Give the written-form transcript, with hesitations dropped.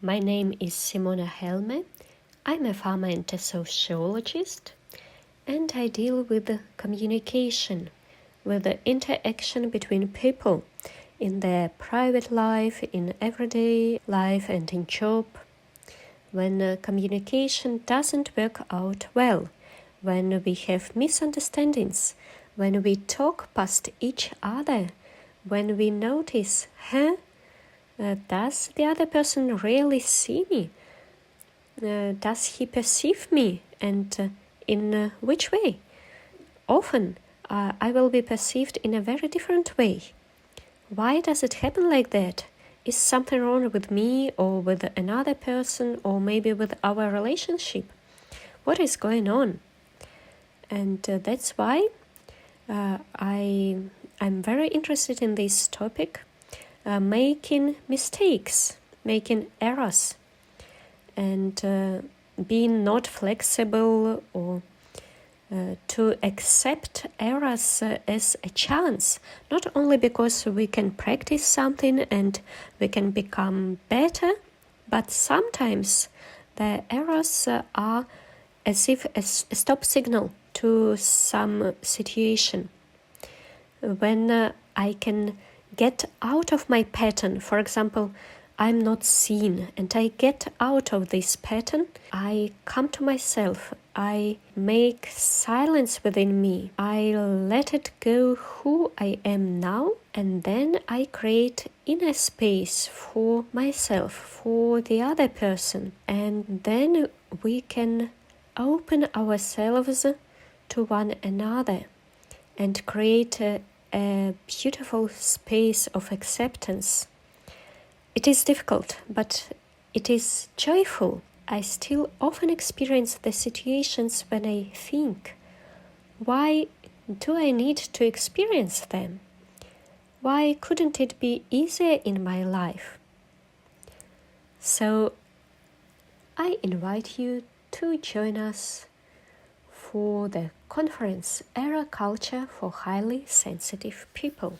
My name is Simone Helmle. I'm a pharma and a sociologist, and I deal with communication, with the interaction between people in their private life, in everyday life, and in job. When communication doesn't work out well, when we have misunderstandings, when we talk past each other, when we notice, does the other person really see me? Does he perceive me? And in which way? Often I will be perceived in a very different way. Why does it happen like that? Is something wrong with me or with another person or maybe with our relationship? What is going on? And that's why I'm very interested in this topic, making mistakes, making errors, and being not flexible or to accept errors as a chance, not only because we can practice something and we can become better, but sometimes the errors are as if a stop signal to some situation. When I can get out of my pattern, for example, I'm not seen, and I get out of this pattern, I come to myself, I make silence within me, I let it go who I am now, and then I create inner space for myself, for the other person, and then we can open ourselves to one another and create a beautiful space of acceptance. It is difficult, but it is joyful. I still often experience the situations when I think, why do I need to experience them? Why couldn't it be easier in my life? So I invite you to join us for the conference Error Culture for Highly Sensitive People.